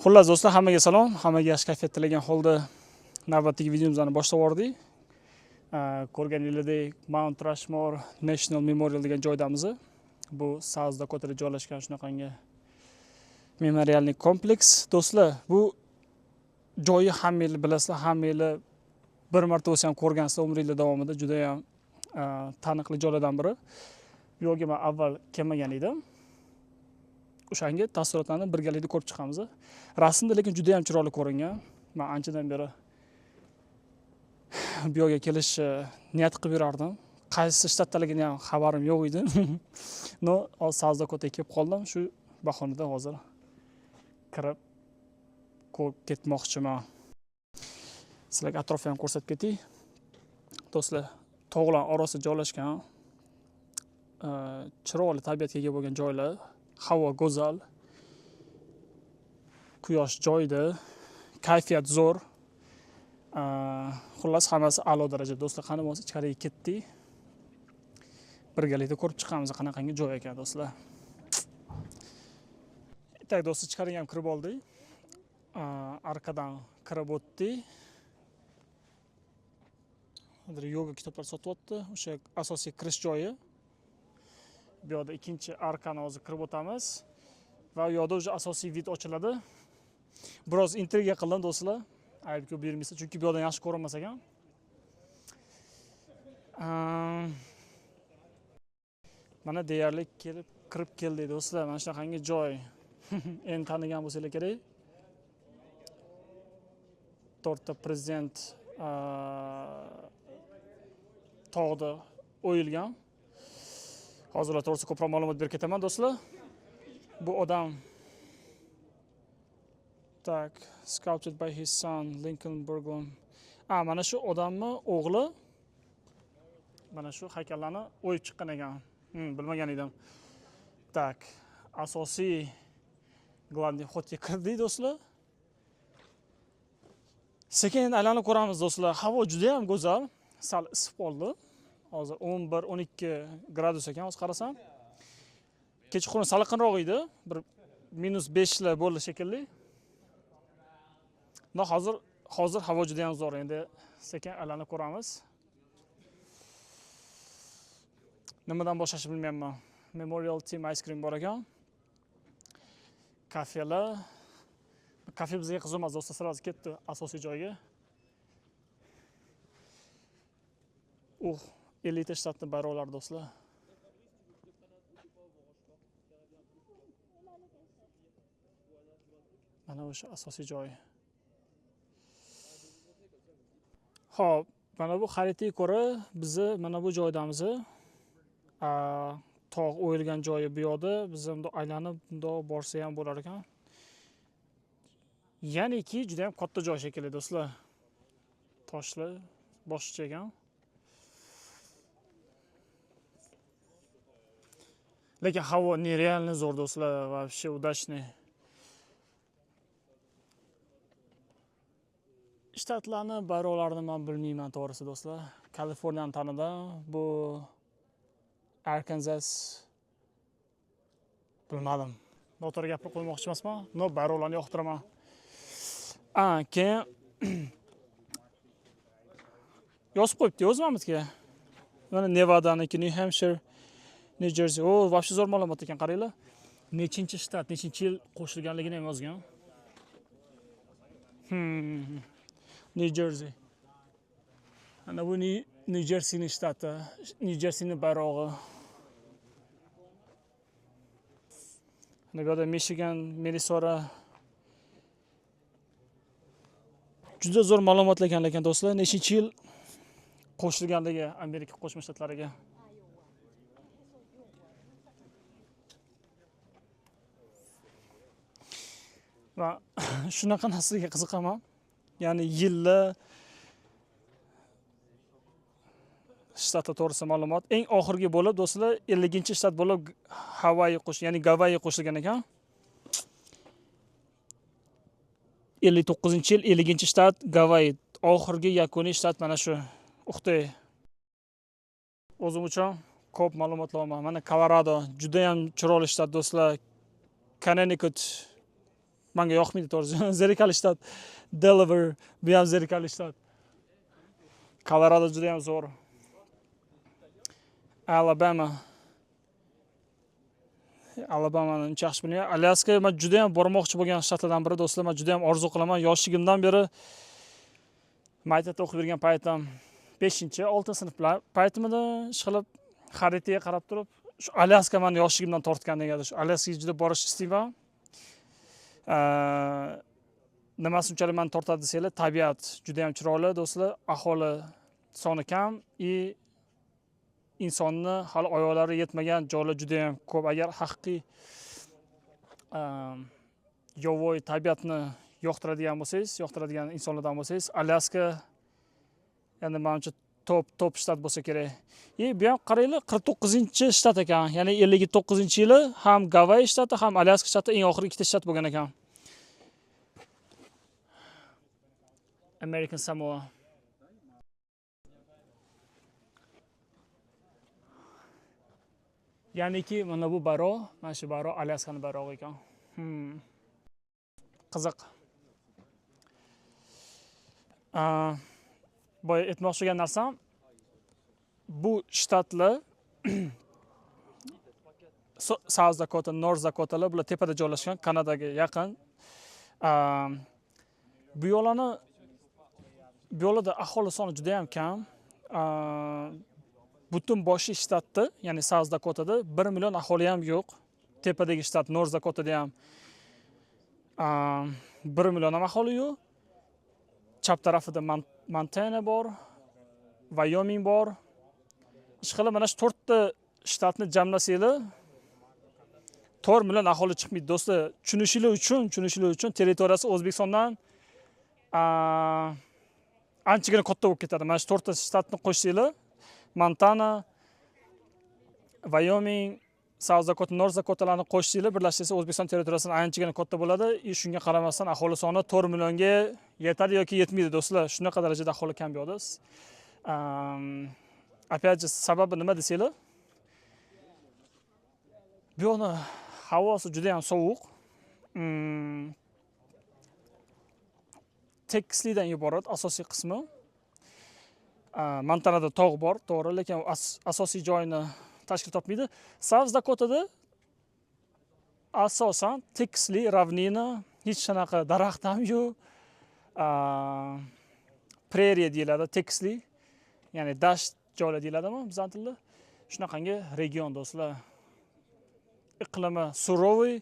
Xullas do'stlar, hammaga salom. Hammaga yaxshi kayfiyat tilagan holda navbatdagi videomizni boshlab yubordik. Ko'rganingizdek, Mount Rushmore National Memorial degan joydamiz. Bu South Dakotada joylashgan shunaqangi memorialniy kompleks. Do'stlar, bu joyi hammangiz bilasizlar, hammangiz bir marta bo'lsa ham ko'rgansizlar umringlar davomida. Juda ham taniqli joylardan biri. Bu yerga men avval kelmagan edim. O'shanga taassurotlarni birgalikda ko'rib chiqamiz. Rasmda lekin juda ham chiroyli ko'ringan. Men anchadan beri bu yerga kelish niyat qilib yurardim. Qaysi shtatdaligini ham xabarim yo'q edi. No, South Dakotaga kelib qoldim. Shu bahonada hozir kirib ko'rib ketmoqchiman. Sizlarga atrofni ham ko'rsatib ketay. Do'stlar, tog'lar orasida joylashgan chiroyli tabiatga ega bo'lgan joylar. Havo go'zal, quyosh joyida, kayfiyat zo'r. Xullas hammasi a'lo darajada. Do'stlar, qani bo'lsa ichkariga ketdik. Birgalikda ko'rib chiqamiz qanaqangi joy ekan do'stlar. Tak do'stlar, ichkariga ham kirib oldik. Arkadan kirib o'tdik. Hozir yoga kitoblar sotyapti. O'sha asosiy kirish joyi. Bu yerda ikkinchi arkani hozir kirib o'tamiz va u yerda o'sha asosiy vid ochiladi. Biroz intriga qildim do'stlar. Ayb ko'p bermaysiz, chunki bu yerdan yaxshi ko'rinmas ekan. Mana deyarli kirib keldik do'stlar. Mana shunaqangi joy. Endi tanigan bo'lsanglar kerak. To'rtta prezident tog'da o'yilgan. Hozirlar to'g'risi ko'proq ma'lumot berib ketaman do'stlar. Bu odam sculpted by his son Lincoln Burgum. Mana shu odamni o'g'li mana shu haykallarni o'yib chiqqan ekan. Bilmagan edim. Asosiy glavniy xotga kirdik do'stlar. Sekin aylanib ko'ramiz do'stlar. Havo juda ham go'zal. Sal isib qoldi. Hozir 11-12 gradus ekan, hozir qarasam. Kechqurun salqinroq edi, bir -5lar bo'ldi shekilli. No, hozir havo juda ham zo'r. Endi sekin aylanib ko'ramiz. Nimadan boshlashni bilmayapman. Memorial Team Ice Cream bor ekan. Kafelar. Kafe bizga qiziqmas do'stlar, sirasiz ketdi asosiy joyga. 50 shtatni bayroqlari do'stlar. Mana o'sha asosiy joy. Xo'p, mana bu xaritaga ko'ra bizni mana bu joydamiz. Tog' o'yilgan joyi bu yoqda. Biz ham aylanib bundoq borsa ham bo'lar ekan. Ya'niki juda ham katta joy shekilli do'stlar. Toshlar boshqa ekan. Lekin havo nerealni zo'r do'stlar, вообще удачный. Shtatlarni bayroqlarini men bilmayman to'g'risi do'stlar. Kaliforniyani tanidim. Bu Arkansas bilmadim. Noto'g'ri gapirib qo'ymoqchi emasman. No, bayroqlarni yoqtiraman. Keyin yozib qo'yibdi o'zimizga. Mana Nevadaniki, New Hampshire, New Jersey. Вообще zo'r ma'lumot ekan, qaranglar. Nechinchi shtat, nechinchi yil qo'shilganligini ham yozgan. New Jersey. Ana bu New Jerseyning shtati, New Jerseyning bayrog'i. Ana bu yerda Michigan, Minnesota. Juda zo'r ma'lumotlar ekan lekin do'stlar, nechinchi yil qo'shilganligi Amerika Qo'shma Shtatlariga. Va shunaqa narsaga qiziqaman. Ya'ni yillar shtati to'g'risida ma'lumot. Eng oxirgi bo'lib do'stlar 50-shtat bo'lib ya'ni Gavayi qo'shilgan ekan. 59-yil 50-shtat Gavayi. Oxirgi yakuniy shtat mana shu. O'zim uchun ko'p ma'lumotlar olman. Mana Colorado juda ham chiroyli shtat do'stlar. Connecticut Menga yoqmaydi to'g'risi. Zerikarli shtat. Delaware bu ham zerikarli shtat. Colorado juda ham zo'r. Alabamani uncha yaxshi bilmayman. Alyaska men juda ham bormoqchi bo'lgan shtatlardan biri, do'stlar. Men juda ham orzu qilaman. Yoshligimdan beri maktabda o'qib yurgan paytim 5-6 sinf paytimda ishqilib xaritaga qarab turib, shu Alyaska meni yoshligimdan tortgan negadir. Shu Alyaskaga juda borish istayman. Nimasi unchalik meni tortadi desanglar, tabiat juda ham chiroyli, do'stlar. Aholi soni kam va insonni hali oyoqlari yetmagan joylar juda ham ko'p. Agar haqiqiy yovvoyi tabiatni yoqtiradigan bo'lsangiz, yoqtiradigan insonlardan bo'lsangiz, Alyaska endi menimcha top shtat bo'lsa kerak. Bu ham qaranglar, 49-shtat ekan. Ya'ni 59-yili ham Gavayi shtati, ham Alyaska shtati eng oxirgi ikkita shtat bo'lgan ekan. American Samoa. Ya'niki mana bu bayroq, mana shu bayroq Alyaskaning bayrog'i ekan. Qiziq. Boya aytmoqchi bo'lgan narsam, bu shtatlar South Dakota, North Dakotalar bular tepada joylashgan, Kanadaga yaqin. Bu yo'llarda aholi soni juda ham kam. Butun boshli shtatda, ya'ni South Dakotada 1 million aholi ham yo'q. Tepadagi shtat North Dakotada ham 1 million ham aholi yo'q. Chap tarafida Montana bor, Wyoming bor. Ishqilib mana shu 4 ta shtatni jamlasanglar 4 million aholi chiqmaydi, do'stlar. Tushunishinglar uchun territoriyasi O'zbekistondan anchagina katta bo'lib ketadi. Mana shu 4 ta shtatni qo'shsanglar, Montana, Wyoming, South Dakota, North Dakotalarni qo'shsanglar, birlashtirsa O'zbekiston territoriyasidan anchagina katta bo'ladi. Shunga qaramasdan aholi soni 4 millionga yetadi yoki yetmaydi, do'stlar. Shunaqa darajada aholi kam bu yerda. Опять же, sababi nima desanglar? Bu yerning havosi juda ham sovuq. Tekislikdan iborat asosiy qismi. Montanada tog' bor, to'g'ri, lekin asosiy joyini tashkil topmaydi. South Dakotada asosan tekislik, ravnina, hech qanaqa daraxt ham yo'q. Preriya deyiladi, tekislik, ya'ni dasht joylar deyiladimi bizning tilda? Shunaqangi region, do'stlar. Iqlimi suroviy,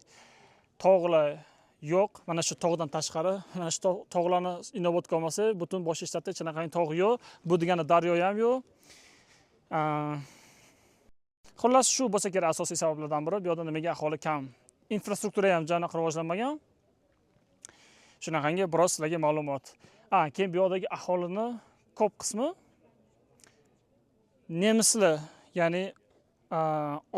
tog'lar yo'q. Mana shu tog'dan tashqari, mana shu tog'larni inobatga olmasa, butun boshli shtatda hech qanaqangi tog' yo'q. Bu degani daryo ham yo'q. Xullas, shu bo'lsa kerak asosiy sabablardan biri. Bu yerda nimaga aholi kam? Infrastruktura ham aniq rivojlanmagan. Shunaqangi biroz sizlarga ma'lumot. Keyin bu yerdagi aholini ko'p qismi nemislar, ya'ni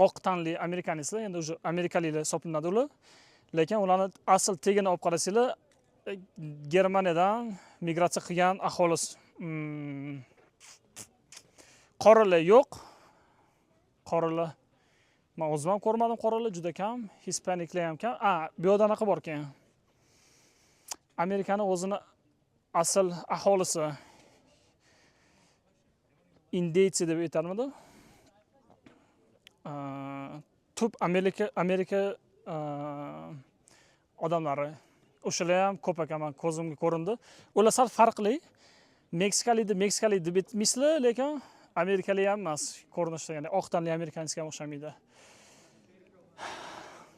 oq tanli amerikanistlar, endi o'sha amerikaliklar hisoblanadi ular. Lekin ularni asl tegini olib qarasanglar, Germaniyadan migratsiya qilgan aholi. Qorilar yo'q. Qorilar. Men o'zim ham ko'rmadim, qorilar juda kam, hispaniklar ham kam. Bu yerda anaqa bor ekan. Amerikaning o'zini asl aholisi indeysi deb aytarmidi? Tub Amerika odamlari. O'shalar ham ko'p ekan, men ko'zimga ko'rindi. Ular sal farqli. Meksikalik deb aytmaysizlar, lekin amerikalik ham emas ko'rinishda, ya'ni oq tanli amerikanskiga ham o'xshamaydi.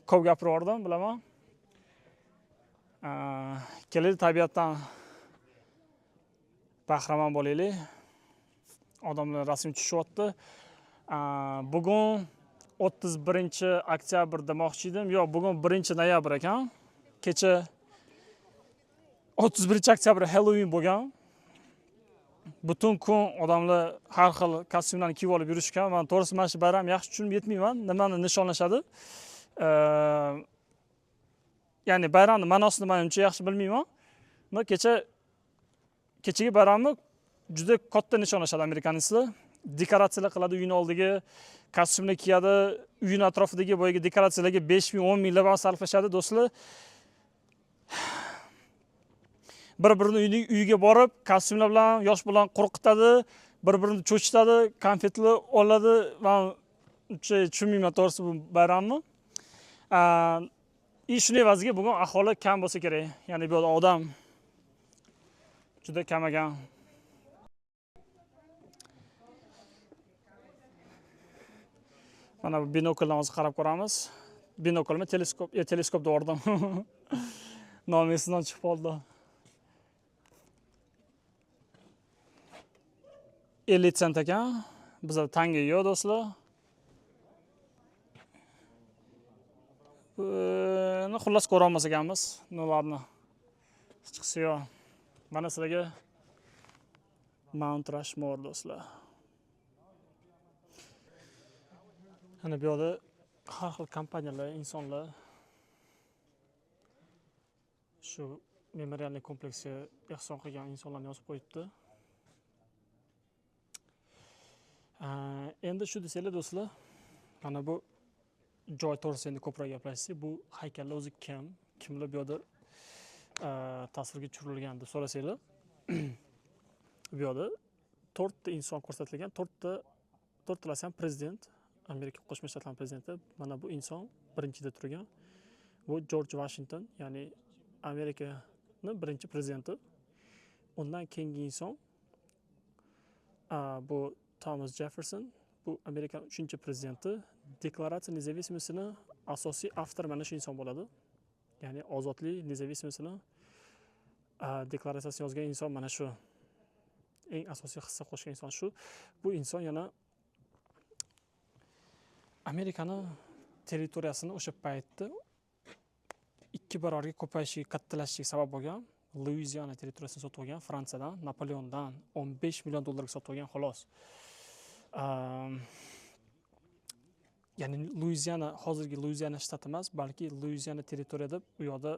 Ko'p gapirib yubordim, bilaman. Keladi tabiatdan bahramand bo'laylik. Odamlar rasm tushyapti. Bugun 31-oktyabr demoqchi edim. Yo'q, bugun 1-noyabr ekan. Kecha 31-oktyabr Halloween bo'lgan. Butun kun odamlar har xil kostyumlarni kiyib olib yurishgan. Men to'g'risi mana shu bayram yaxshi tushunib yetmayman. Nimani nishonlashadi? Ya'ni bayramning ma'nosini men uncha yaxshi bilmayman. Kechagi bayramni juda katta nishonlashadi amerikanistlar. Dekoratsiyalar qiladi uyning oldiga, kostyumlar kiyadi, uyning atrofidagi boyagi dekoratsiyalarga 5 ming, 10 minglab sarflashadi, do'stlar. bir-birini uyiga borib, kostyumlar bilan, yosh bilan qo'rqitadi, bir-birini cho'chitadi, konfetlar oladi. Men tushunmayman to'g'risi bu bayramni. Shunday evaziga bugun aholi kam bo'lsa kerak. Ya'ni bu yerda odam juda kam ekan. Mana bu binokldan hozir qarab ko'ramiz. Binoklmi, teleskop, teleskop devordim. Nomi esimdan chiqib qoldi. 50 sent ekan. Bizda tanga yo'q do'stlar. Xullas ko'ra olmas ekanmiz. Nularni. Chiqsa yo'q. Mana sizlarga Mount Rushmore do'stlar. Ana bu yerda har xil kompaniyalar, insonlar shu memorialniy kompleksga ehson qilgan insonlarni yozib qo'yibdi. Endi shu desanglar do'stlar, mana bu joy to'g'risida endi ko'proq gaplashsak, bu haykallar o'zi kimlar bu yerda tasvirga tushirilgan deb so'rasanglar, bu yerda 4 ta inson ko'rsatilgan, 4 talasi ham prezident, Amerika Qo'shma Shtatlari prezidenti. Mana bu inson birinchida turgan. Bu George Washington, ya'ni Amerikaning birinchi prezidenti. Undan keyingi inson bu Thomas Jefferson, bu Amerikaning 3-prezidenti. Deklaratsiya независимостini asosiy avtor mana shu inson bo'ladi. Ya'ni ozodlik, независимостini deklaratsiyasini yozgan inson mana shu. Eng asosiy hissa qo'shgan inson shu. Bu inson yana Amerikaning territoriyasini o'sha paytda 2 barobarga ko'payishiga, kattalashishiga sabab bo'lgan. Luiziana territoriyasini sotib olgan Fransiyadan, Napoleondan $15 million sotib olgan xolos. Ya'ni Luiziana hozirgi Luiziana shtati emas, balki Luiziana territoriyada u yoqda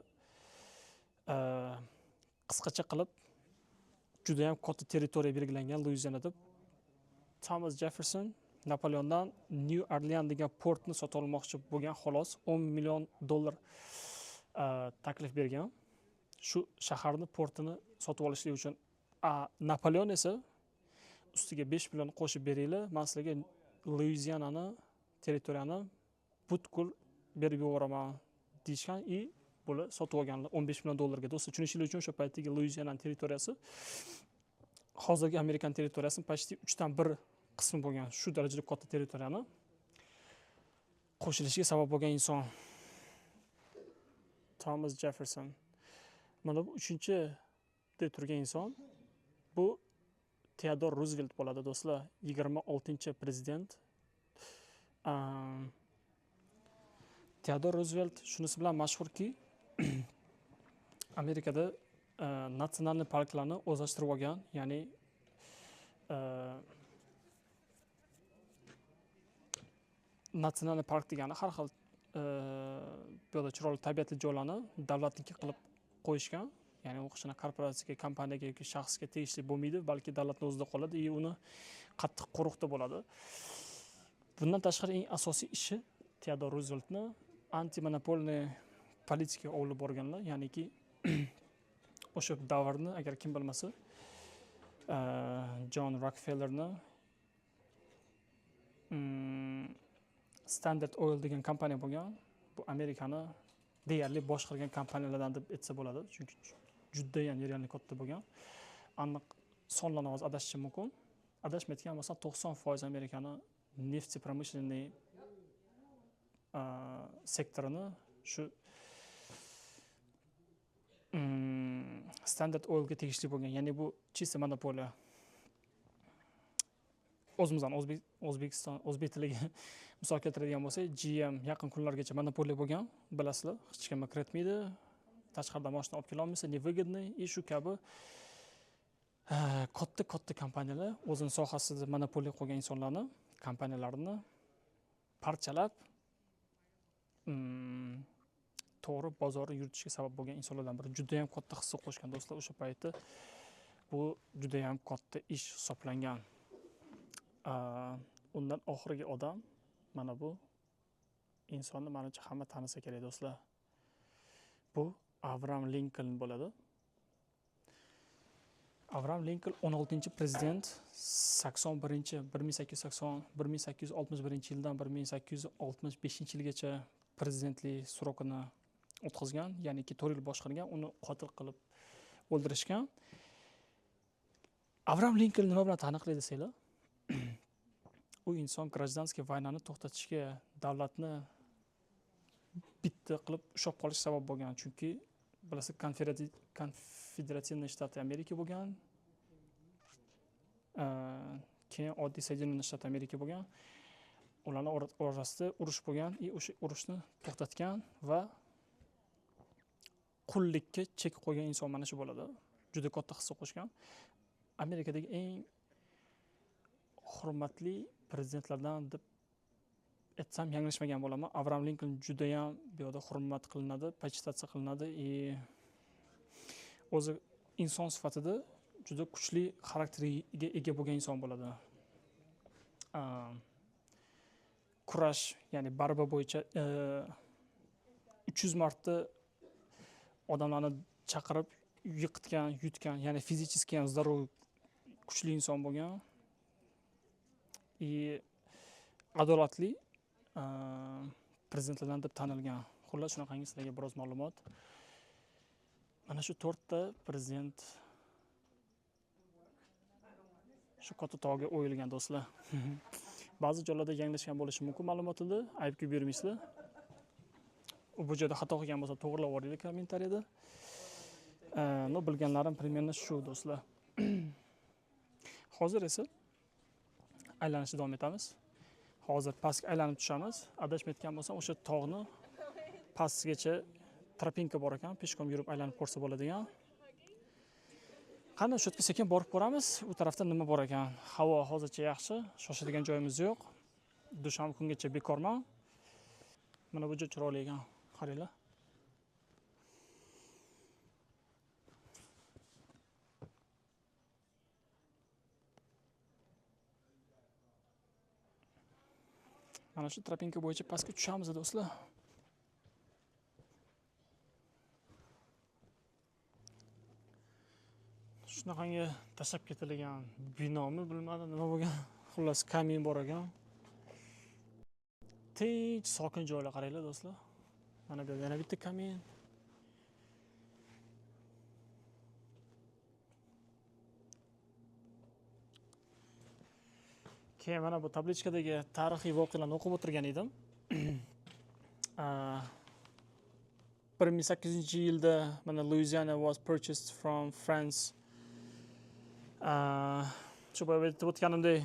qisqacha qilib juda ham katta territoriya belgilangan Luizianada. Thomas Jefferson Napoleondan New Orleans degan portni sotib olmoqchi bo'lgan xolos $10 million taklif bergan. Shu shaharni portini sotib olishlik uchun. Napoleon esa ustiga 5 million qo'shib beringlar, men sizlarga Luizianani territoriyani butkul berib yuboraman deyishgan. Bular sotib olganlar $15 million ga. Do'stlar, tushunishinglar uchun o'sha paytdagi Luiziana territoriyasi hozirgi Amerikan territoriyasining почти 3dan 1 qismi bo'lgan. Shu darajada katta territoriyani qo'shilishiga sabab bo'lgan inson Thomas Jefferson. Mana bu 3-da turgan inson bu Theodore Roosevelt bo'ladi do'stlar. 26-prezident. Theodore Roosevelt shunisi bilan mashhurki, Amerikada natsional parklarni o'zlashtirib olgan, ya'ni natsional park degani har xil bu yerda chiroyli tabiatli joylarni davlatniki qilib qo'yishgan. Ya'ni u qishina korporatsiyaga, kompaniyaga yoki shaxsga tegishli bo'lmaydi, balki davlatning o'zida qoladi va uni qattiq qo'riqda bo'ladi. Bundan tashqari eng asosiy ishi Theodore Rooseveltni antimonopolniy politikaga olib borganlar, ya'niki o'sha davrni agar kim bilmasa, John Rockefellerni Standard Oil degan kompaniya bo'lgan. Bu Amerikani deyarli boshqargan kompaniyalardan deb aytsa bo'ladi, chunki juda ham yerli katta bo'lgan. Aniq sonlarni hozir adashishim mumkin. Adashmayotgan bo'lsam 90% Amerikani neft pромышленный sektorini shu Standard Oilga tegishli bo'lgan. Ya'ni bu чисто monopoliya. O'zimizdan o'zbek tiliga misol keltiradigan bo'lsak, GM yaqin kunlargacha monopoliya bo'lgan, bilasizlar, hech kimga kiritmaydi, tashqaridan mashina olib kela olmaysa, невыгодный и shu kabi katta kompaniyalar o'zining sohasida monopoliya qilgan insonlarni, kompaniyalarini parchalab to'g'ri bozorni yuritishga sabab bo'lgan insonlardan biri. Juda ham katta hissa qo'shgan do'stlar o'sha paytda. Bu juda ham katta ish hisoblangan. Undan oxirgi odam mana bu insonni menimcha hamma tanisa kerak do'stlar. Bu Avram Lincoln bo'ladi. Avram Lincoln 16-prezident 1861-yildan 1865-yilgacha prezidentlik srokini o'tkazgan, ya'ni 4 yil boshqargan, uni qotil qilib o'ldirishgan. Avram Lincoln nima bilan taniqli desanglar, u inson grajdanskiy vaynani to'xtatishga, davlatni bitta qilib ushlab qolish sabab bo'lgan. Chunki bilasiz, konfederatsiya shtati Amerika bo'lgan. Keyin oddiy Soedinенные Штаты Amerika bo'lgan. Ularning orasida urush bo'lgan, o'sha urushni to'xtatgan va qullikka chek qo'ygan inson mana shu bo'ladi. Juda katta hissa qo'shgan. Amerikadagi eng hurmatli prezidentlardan deb aytsam yanglishmagan bo'laman. Avram Lincoln juda ham bu yerda hurmat qilinadi, почитация qilinadi. O'zi inson sifatida juda kuchli xarakteriga ega bo'lgan inson bo'ladi. Kurash, ya'ni barba bo'yicha 300 marta odamlarni chaqirib yiqitgan, yutgan, ya'ni fizически ham zarur kuchli inson bo'lgan. Adolatli prezidentlardan deb tanilgan. Xullas shunaqangi sizlarga biroz ma'lumot. Mana shu 4 ta prezident shu katta tog'ga o'yilgan do'stlar. Ba'zi joylarda yanglishgan bo'lishi mumkin ma'lumotida, aybga bermaysizlar. Bu joyda xato qilgan bo'lsa to'g'rilab yuboringlar kommentariyada. No bilganlarim примерно shu do'stlar. Hozir esa aylanishni davom etamiz. Hozir pastga aylanib tushamiz. Adashmayotgan bo'lsam, o'sha tog'ni pastgacha tropinka bor ekan, peshkom yurib aylanib ko'rsa bo'ladigan. Qani shu yerga sekin borib ko'ramiz. U tarafda nima bor ekan? Havo hozircha yaxshi, shoshadigan joyimiz yo'q. Dushanba kungacha bekorman. Mana bu joy chiroyli ekan. Qaranglar. Mana shu tropinka bo'yicha pastga tushamiz do'stlar. Shunaqangi tashlab ketilgan binomi bilmadim nima bo'lgan. Xullas kamin bor ekan. Tinch, sokin joylar qaranglar do'stlar. Mana bu yerda yana bitta kamin. Keyin mana bu tablichkadagi tarixiy voqealarni o'qib o'tirgan edim. 1800-yilda mana Louisiana was purchased from France. Shu boya aytib o'tganimdek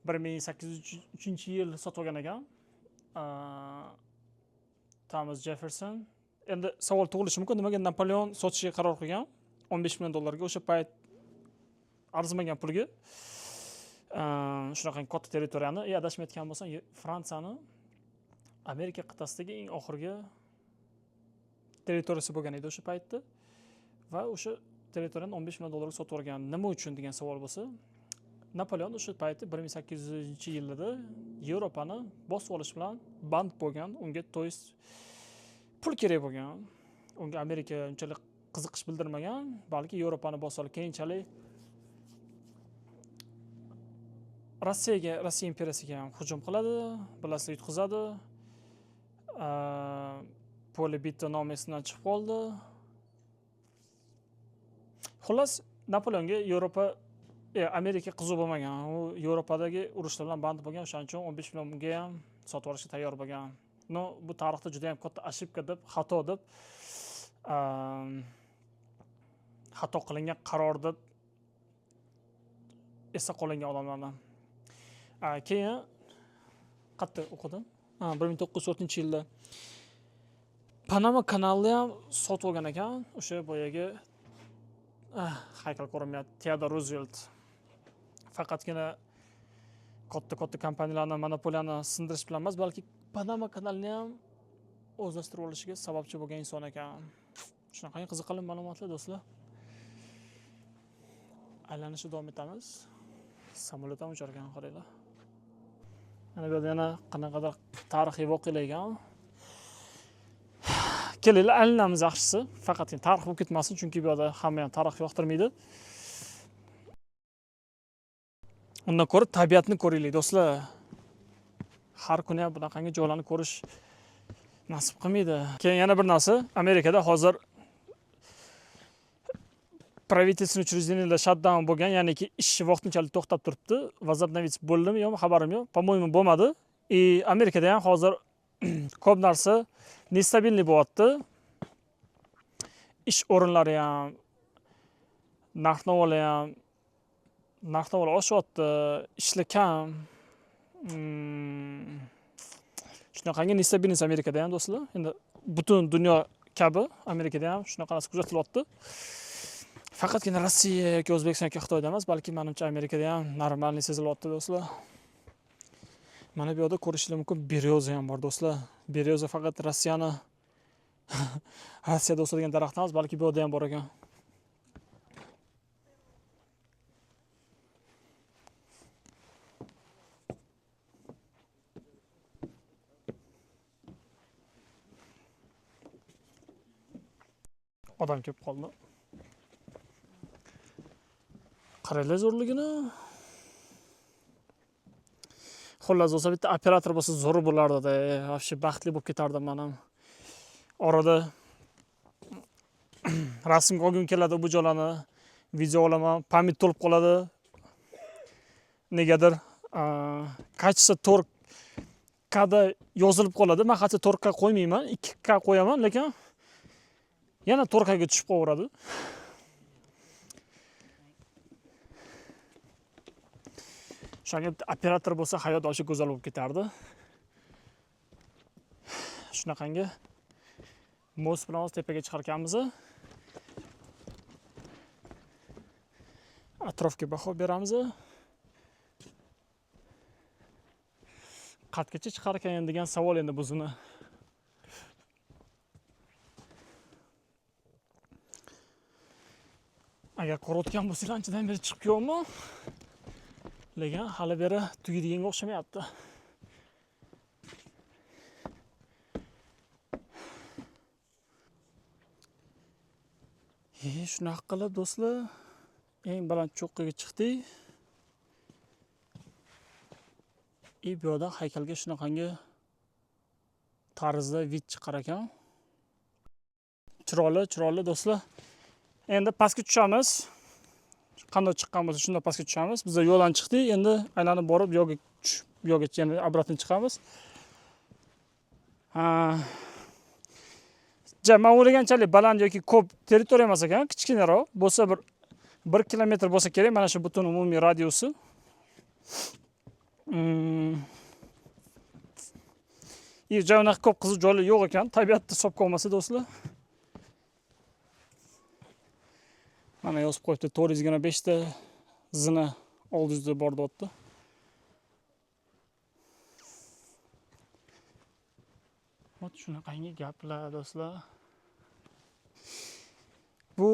1803-yil sotib olgan ekan. Thomas Jefferson. Endi savol tug'ilishi mumkin, nimaga Napoleon sotishga qaror qilgan? 15 million dollarga, o'sha payt arzimagan pulga. Shunaqangi katta territoriyani, adashmayotgan bo'lsam, Fransiyani Amerika qit'asidagi eng oxirgi territoriyasi bo'lgan edi o'sha paytda. Va o'sha territoriyani 15 million dollarga sotib olgan. Nima uchun degan savol bo'lsa, Napoleon o'sha paytda 1800-yillarda Yevropani bosib olish bilan band bo'lgan, unga to'yist pul kerak bo'lgan. Unga Amerika unchalik qiziqish bildirmagan, balki Yevropani bosib olib keyinchalik Rossiya imperiyasiga ham hujum qiladi, bilasizlar yutqizadi. Poli bitta nomesidan chiqib qoldi. Xullas, Napoleonga Amerika qiziq bo'lmagan. U Yevropadagi urushlar bilan band bo'lgan, o'shaning uchun 15 millionga ham sotib olishga tayyor bo'lgan. No, bu tarixda juda ham katta ошибка deb, xato deb, xato qilingan qaror deb esda qolingan odamlardan. Keyin qayerda o'qidim? 1904-yilda Panama kanalini ham sotib olgan ekan. O'sha boyagi haykal ko'rinmayapti, Theodore Roosevelt. Faqatgina katta kompaniyalarning monopoliyani sindirish bilan emas, balki Panama kanalini ham o'zlashtirib olishiga sababchi bo'lgan inson ekan. Shunaqangi qiziqarli ma'lumotlar do'stlar. Aylanishni davom etamiz. Samolyot ham uchar ekan, qaranglar. Mana bu yerda yana qanaqadir tarixiy voqealar ekan. kelinglar aylanamiz yaxshisi. Faqatgina tarix bo'lib ketmasin, chunki bu yerda hamma ham tarix yoqtirmaydi. Undan ko'ra tabiatni ko'raylik do'stlar. Har kuni ham bunaqangi joylarni ko'rish nasib qilmaydi. Keyin yana bir narsa, Amerikada hozir правительственный учреждениялар shutdown bo'lgan, ya'niki ish vaqtinchalik to'xtab turibdi. Возобновить bo'ldimi yo'qmi xabarim yo'q. По-моему, bo'lmadi. Amerikada ham hozir ko'p narsa nestabilniy bo'lyapti. Ish o'rinlari ham, narx-navolar ham, narx-navolar oshyapti, ishlar kam. Shunaqangi nestabilность Amerikada ham do'stlar. Endi butun dunyo kabi Amerikada ham shunaqa narsa kuzatilyapti. Faqatgina Rossiya yoki O'zbekiston yoki Xitoyda emas, balki menimcha Amerikada ham normalniy sezilyapti do'stlar. Mana bu yerda ko'rishingiz mumkin, beryoza ham bor do'stlar. Beryoza faqat Rossiyada o'sadigan daraxt emas, balki bu yerda ham bor ekan. Odam kelib qoldi. Qaranglar zo'rligini. Xullas, o'sha bitta operator bo'lsa zo'r bo'lardi-da. Вообще baxtli bo'lib ketardim men ham. Orada rasmga olgim keladi bu joylarni, video olaman, pamyat to'lib qoladi. Negadir kachisi 4K da yozilib qoladi. Men hatto 4K qo'ymayman, 2K qo'yaman, lekin yana 4K ga tushib qolaveradi. Shunga operator bo'lsa hayot o'sha go'zal bo'lib ketardi. Shunaqangi most bilan tepaga chiqarkanmiz. Atrofga baho beramiz. Qatgacha chiqar ekan degan savol endi buzini. Agar ko'rayotgan bo'lsangiz, anchadan beri chiqib yo'qmi? Lekin hali beri tugadiganga o'xshamayapti. Shunaqa qilib do'stlar, eng baland cho'qqiga chiqdik. Bu yerda haykalga shunaqangi tarzda vid chiqar ekan. Chiroyli do'stlar. Endi pastga tushamiz. Qanday chiqqan bo'lsa shunda pastga tushamiz. Biz yo'ldan chiqdik, endi aylanib borib yo'lga tushib, yo'lga yana obratni chiqamiz. Men o'ylaganchalik baland yoki ko'p territoriya emas ekan, kichkinaroq bo'lsa bir 1 kilometr bo'lsa kerak, mana shu butun umumiy radiusi. Joylar ko'p qiziq joylar yo'q ekan, tabiatni hisobga olmasa do'stlar. Mana yozib qo'yibdi 425 ta zina oldingizda bor deyapti. Ot shunaqangi gaplar do'stlar. Bu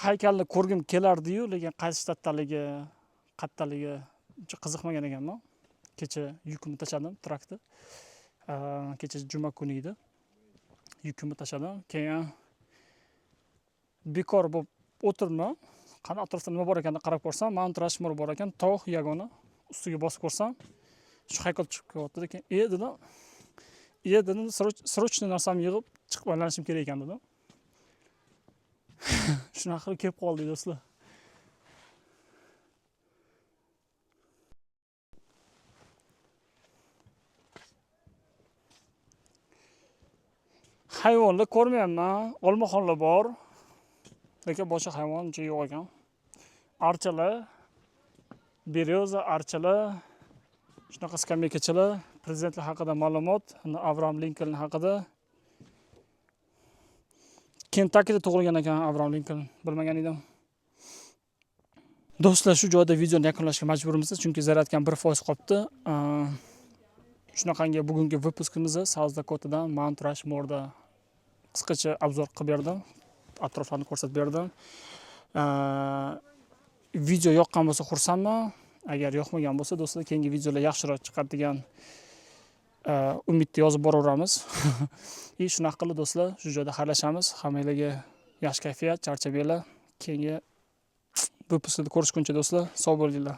haykalni ko'rgim kelardi-yu, lekin qaysi shtatdaligi, qayerdaligi qiziqmagan ekanman. Kecha yukimni tashladim traktor. Kecha juma kuni edi. Yukimni tashladim. Keyin bekor bo'lib o'tirdim. Qani atrofda nima bor ekanini qarab ko'rsam, Mount Rushmore bor ekan, tog' yagona. Ustiga bosib ko'rsam, shu haykal chiqib kelyapti. Lekin dedim, srochniy narsamni yig'ib chiqib aylanishim kerak ekan dedim. Shunaqa qilib kelib qoldik do'stlar. Hayvonlar ko'rmayapman. Olmaxonlar bor. Lekin boshqa hayvon yo'q ekan. Archalar, beryoza, archalar, shunaqa skameykachalar, prezidentlar haqida ma'lumot, Abraham Lincoln haqida. Kentakida tug'ilgan ekan Abraham Lincoln, bilmagan edim. Do'stlar, shu joyda videoni yakunlashga majburmiz, chunki zaryadkam 1% qolibdi. Shunaqangi bugungi vyupuskimizni South Dakotadan Mount Rushmore'da qisqacha obzor qilib berdim. Atroflarni ko'rsatib berdim. Video yoqqan bo'lsa xursandman. Agar yoqmagan bo'lsa do'stlar, keyingi videolar yaxshiroq chiqadigan umidni yozib boraveramiz. Shunaqa qilib do'stlar, shu joyda xayrlashamiz. Hammanglarga yaxshi kayfiyat, charchamanglar. Keyingi выпускda ko'rishguncha do'stlar, sog' bo'linglar.